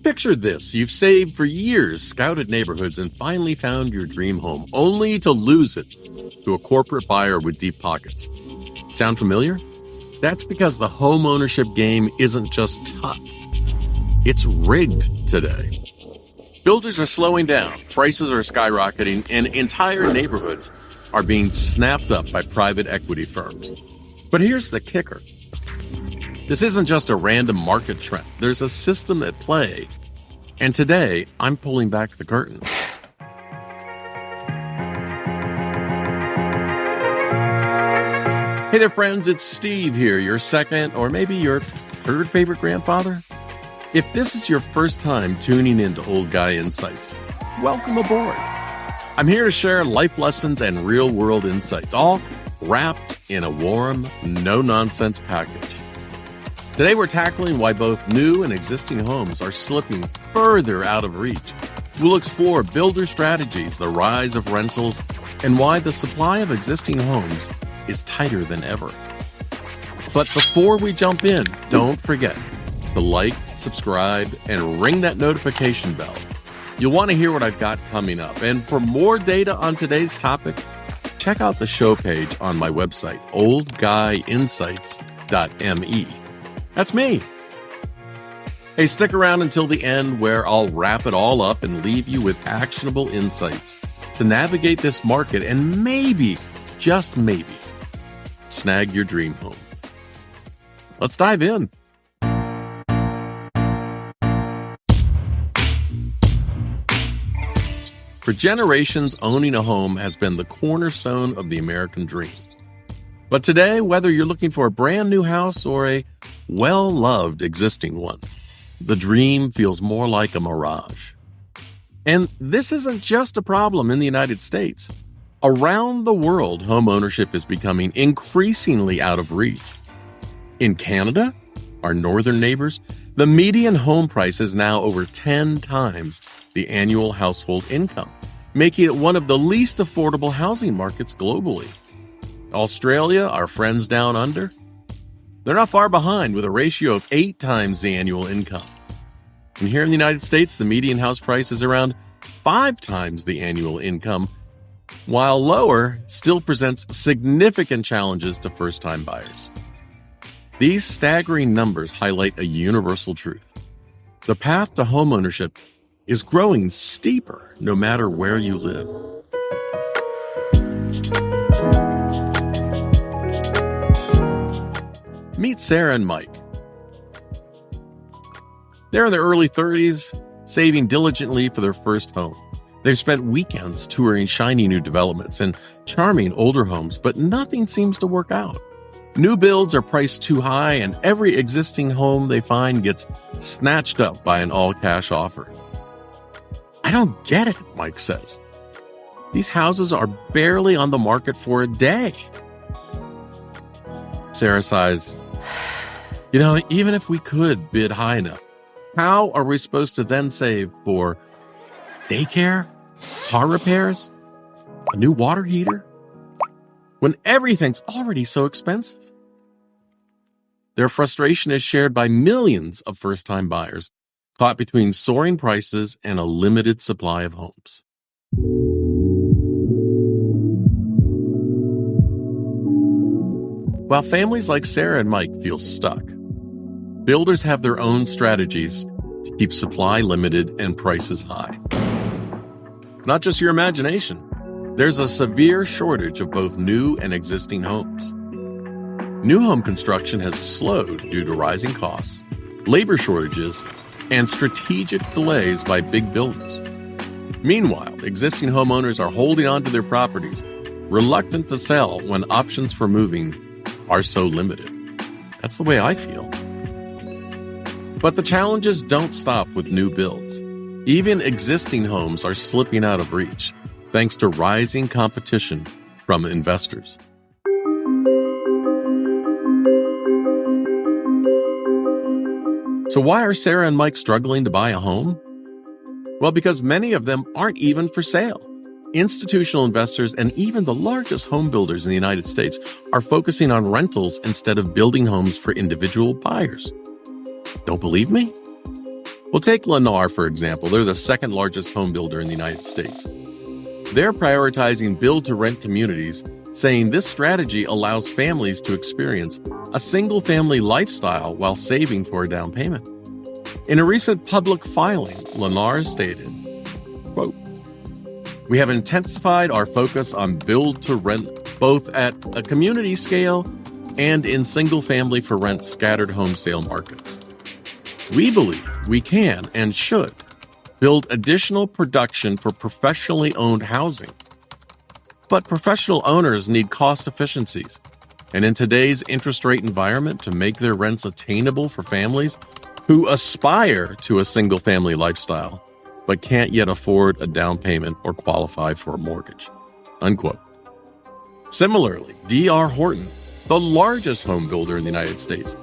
Picture this. You've saved for years, scouted neighborhoods, and finally found your dream home, only to lose it to a corporate buyer with deep pockets. Sound familiar? That's because the home ownership game isn't just tough. It's rigged today. Builders are slowing down, prices are skyrocketing, and entire neighborhoods are being snapped up by private equity firms. But here's the kicker. This isn't just a random market trend. There's a system at play. And today, I'm pulling back the curtain. Hey there, friends. It's Steve here, your second or maybe your third favorite grandfather. If this is your first time tuning into Old Guy Insights, welcome aboard. I'm here to share life lessons and real-world insights, all wrapped in a warm, no-nonsense package. Today we're tackling why both new and existing homes are slipping further out of reach. We'll explore builder strategies, the rise of rentals, and why the supply of existing homes is tighter than ever. But before we jump in, don't forget to like, subscribe, and ring that notification bell. You'll want to hear what I've got coming up. And for more data on today's topic, check out the show page on my website, oldguyinsights.me. That's me. Hey, stick around until the end where I'll wrap it all up and leave you with actionable insights to navigate this market and maybe, just maybe, snag your dream home. Let's dive in. For generations, owning a home has been the cornerstone of the American dream. But today, whether you're looking for a brand new house or a well-loved existing one, the dream feels more like a mirage. And this isn't just a problem in the United States. Around the world, home ownership is becoming increasingly out of reach. In Canada, our northern neighbors, the median home price is now over 10 times the annual household income, making it one of the least affordable housing markets globally. Australia, our friends down under, they're not far behind with a ratio of 8 times the annual income. And here in the United States, the median house price is around 5 times the annual income, while lower still presents significant challenges to first-time buyers. These staggering numbers highlight a universal truth. The path to homeownership is growing steeper no matter where you live. Meet Sarah and Mike. They're in their early 30s, saving diligently for their first home. They've spent weekends touring shiny new developments and charming older homes, but nothing seems to work out. New builds are priced too high, and every existing home they find gets snatched up by an all-cash offer. I don't get it, Mike says. These houses are barely on the market for a day. Sarah sighs. Even if we could bid high enough, how are we supposed to then save for daycare, car repairs, a new water heater, when everything's already so expensive? Their frustration is shared by millions of first-time buyers caught between soaring prices and a limited supply of homes. While families like Sarah and Mike feel stuck, builders have their own strategies to keep supply limited and prices high. Not just your imagination. There's a severe shortage of both new and existing homes. New home construction has slowed due to rising costs, labor shortages, and strategic delays by big builders. Meanwhile, existing homeowners are holding on to their properties, reluctant to sell when options for moving are so limited. That's the way I feel. But the challenges don't stop with new builds. Even existing homes are slipping out of reach, thanks to rising competition from investors. So why are Sarah and Mike struggling to buy a home? Well, because many of them aren't even for sale. Institutional investors and even the largest home builders in the United States are focusing on rentals instead of building homes for individual buyers. Don't believe me? Well, take Lennar, for example. They're the second largest home builder in the United States. They're prioritizing build-to-rent communities, saying this strategy allows families to experience a single-family lifestyle while saving for a down payment. In a recent public filing, Lennar stated, quote, "We have intensified our focus on build-to-rent both at a community scale and in single-family for rent scattered home sale markets. We believe we can and should build additional production for professionally owned housing. But professional owners need cost efficiencies, and in today's interest rate environment, to make their rents attainable for families who aspire to a single-family lifestyle but can't yet afford a down payment or qualify for a mortgage." Unquote. Similarly, D.R. Horton, the largest home builder in the United States,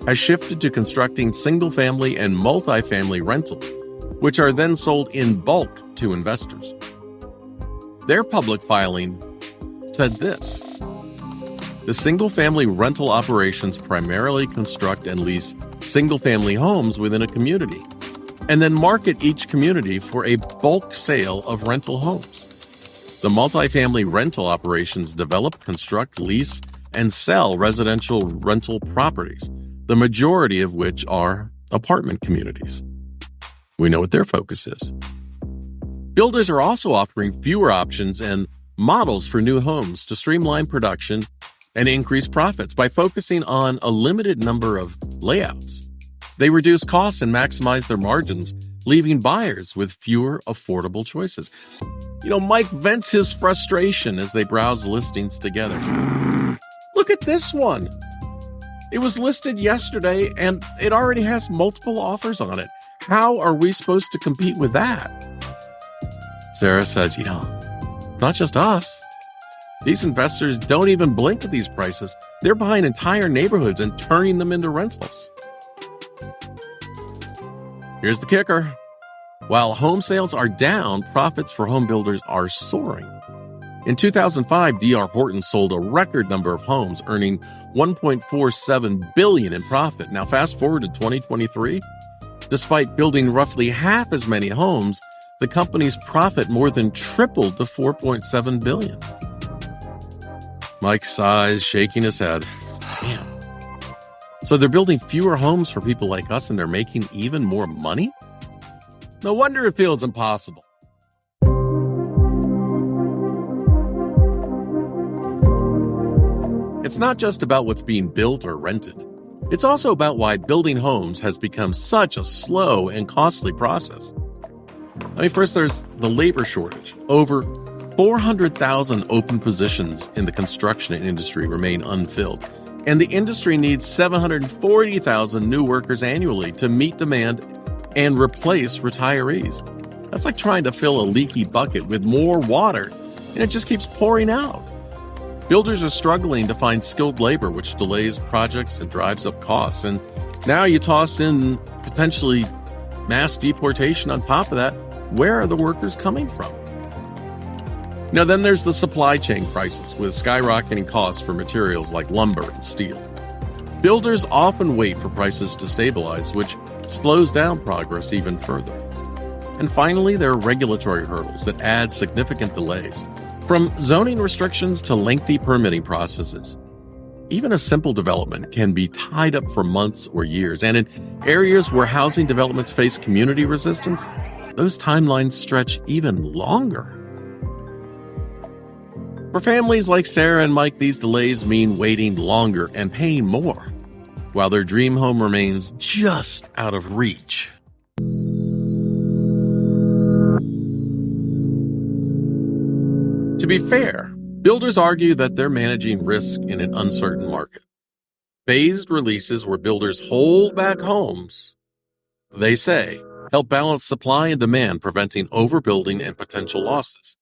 has shifted to constructing single-family and multifamily rentals, which are then sold in bulk to investors. Their public filing said this: "The single-family rental operations primarily construct and lease single-family homes within a community, and then market each community for a bulk sale of rental homes. The multifamily rental operations develop, construct, lease, and sell residential rental properties, the majority of which are apartment communities." We know what their focus is. Builders are also offering fewer options and models for new homes to streamline production and increase profits by focusing on a limited number of layouts. They reduce costs and maximize their margins, leaving buyers with fewer affordable choices. Mike vents his frustration as they browse listings together. Look at this one. It was listed yesterday and it already has multiple offers on it. How are we supposed to compete with that? Sarah says, not just us. These investors don't even blink at these prices. They're buying entire neighborhoods and turning them into rentals. Here's the kicker. While home sales are down, profits for home builders are soaring. In 2005, D.R. Horton sold a record number of homes, earning $1.47 billion in profit. Now, fast forward to 2023. Despite building roughly half as many homes, the company's profit more than tripled to $4.7 billion. Mike sighs, shaking his head. Damn. So they're building fewer homes for people like us and they're making even more money? No wonder it feels impossible. It's not just about what's being built or rented. It's also about why building homes has become such a slow and costly process. First there's the labor shortage. Over 400,000 open positions in the construction industry remain unfilled, and the industry needs 740,000 new workers annually to meet demand and replace retirees. That's like trying to fill a leaky bucket with more water, and it just keeps pouring out. Builders are struggling to find skilled labor, which delays projects and drives up costs. And now you toss in potentially mass deportation on top of that. Where are the workers coming from? Now, then there's the supply chain crisis with skyrocketing costs for materials like lumber and steel. Builders often wait for prices to stabilize, which slows down progress even further. And finally, there are regulatory hurdles that add significant delays, from zoning restrictions to lengthy permitting processes. Even a simple development can be tied up for months or years, and in areas where housing developments face community resistance, those timelines stretch even longer. For families like Sarah and Mike, these delays mean waiting longer and paying more, while their dream home remains just out of reach. To be fair, builders argue that they're managing risk in an uncertain market. Phased releases where builders hold back homes, they say, help balance supply and demand, preventing overbuilding and potential losses.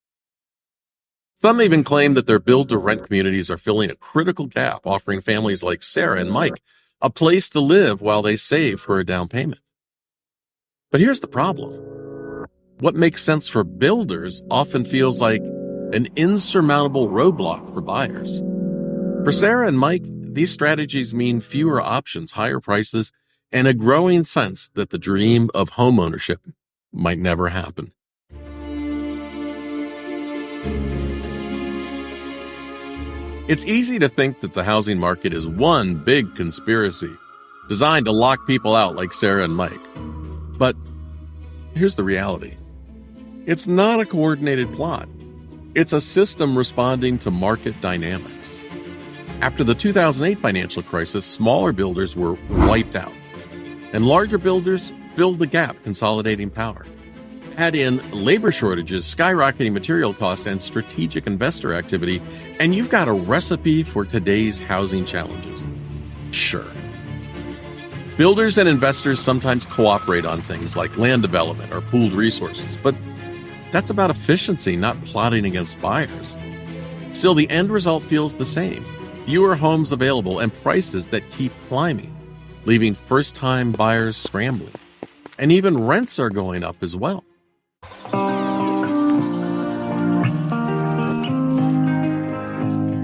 Some even claim that their build-to-rent communities are filling a critical gap, offering families like Sarah and Mike a place to live while they save for a down payment. But here's the problem. What makes sense for builders often feels like an insurmountable roadblock for buyers. For Sarah and Mike, these strategies mean fewer options, higher prices, and a growing sense that the dream of homeownership might never happen. It's easy to think that the housing market is one big conspiracy designed to lock people out like Sarah and Mike. But here's the reality. It's not a coordinated plot. It's a system responding to market dynamics. After the 2008 financial crisis, smaller builders were wiped out, and larger builders filled the gap, consolidating power. Add in labor shortages, skyrocketing material costs, and strategic investor activity, and you've got a recipe for today's housing challenges. Sure. Builders and investors sometimes cooperate on things like land development or pooled resources, but that's about efficiency, not plotting against buyers. Still, the end result feels the same. Fewer homes available and prices that keep climbing, leaving first-time buyers scrambling. And even rents are going up as well.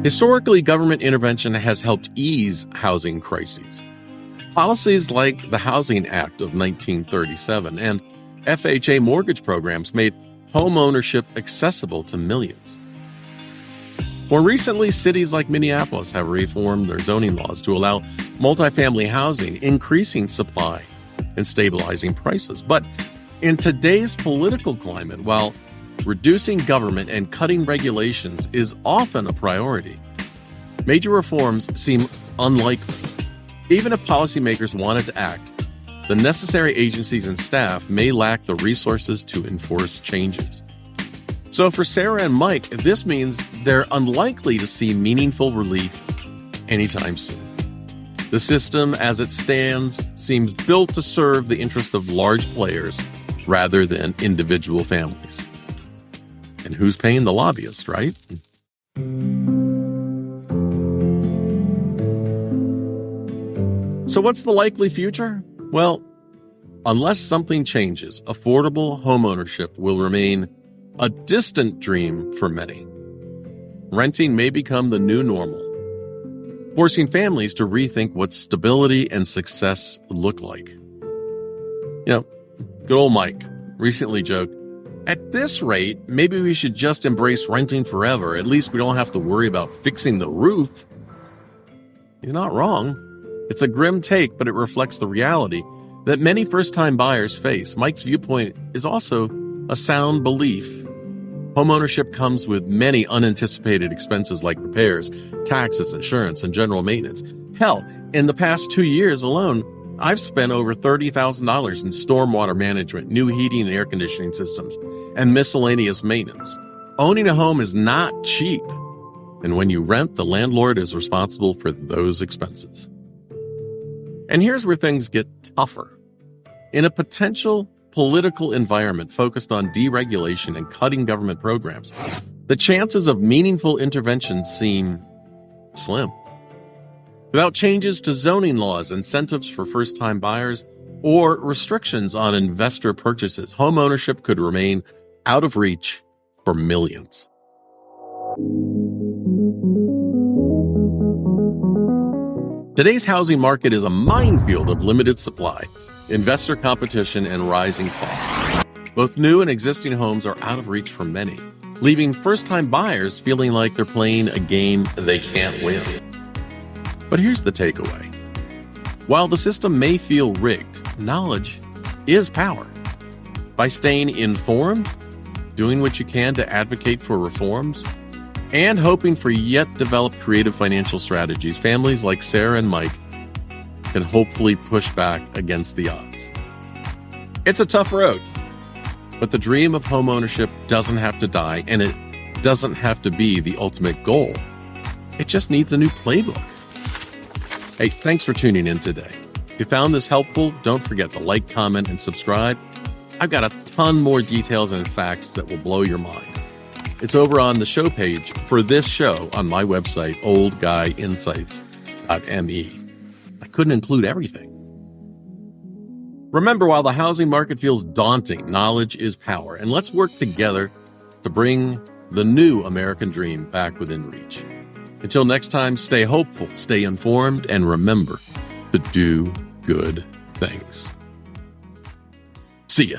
Historically, government intervention has helped ease housing crises. Policies like the Housing Act of 1937 and FHA mortgage programs made home ownership accessible to millions. More recently, cities like Minneapolis have reformed their zoning laws to allow multifamily housing, increasing supply and stabilizing prices. But in today's political climate, while reducing government and cutting regulations is often a priority, major reforms seem unlikely. Even if policymakers wanted to act, the necessary agencies and staff may lack the resources to enforce changes. So for Sarah and Mike, this means they're unlikely to see meaningful relief anytime soon. The system as it stands seems built to serve the interest of large players rather than individual families. And who's paying the lobbyists, right? So what's the likely future? Well, unless something changes, affordable homeownership will remain a distant dream for many. Renting may become the new normal, forcing families to rethink what stability and success look like. Good old Mike recently joked, "At this rate, maybe we should just embrace renting forever. At least we don't have to worry about fixing the roof." He's not wrong. It's a grim take, but it reflects the reality that many first-time buyers face. Mike's viewpoint is also a sound belief. Homeownership comes with many unanticipated expenses like repairs, taxes, insurance, and general maintenance. Hell, in the past 2 years alone, I've spent over $30,000 in stormwater management, new heating and air conditioning systems, and miscellaneous maintenance. Owning a home is not cheap, and when you rent, the landlord is responsible for those expenses. And here's where things get tougher. In a potential political environment focused on deregulation and cutting government programs, the chances of meaningful intervention seem slim. Without changes to zoning laws, incentives for first-time buyers, or restrictions on investor purchases, homeownership could remain out of reach for millions. Today's housing market is a minefield of limited supply, investor competition, and rising costs. Both new and existing homes are out of reach for many, leaving first-time buyers feeling like they're playing a game they can't win. But here's the takeaway. While the system may feel rigged, knowledge is power. By staying informed, doing what you can to advocate for reforms, and hoping for yet developed creative financial strategies, families like Sarah and Mike can hopefully push back against the odds. It's a tough road, but the dream of homeownership doesn't have to die, and it doesn't have to be the ultimate goal. It just needs a new playbook. Hey, thanks for tuning in today. If you found this helpful, don't forget to like, comment, and subscribe. I've got a ton more details and facts that will blow your mind. It's over on the show page for this show on my website, oldguyinsights.me. I couldn't include everything. Remember, while the housing market feels daunting, knowledge is power, and let's work together to bring the new American dream back within reach. Until next time, stay hopeful, stay informed, and remember to do good things. See ya.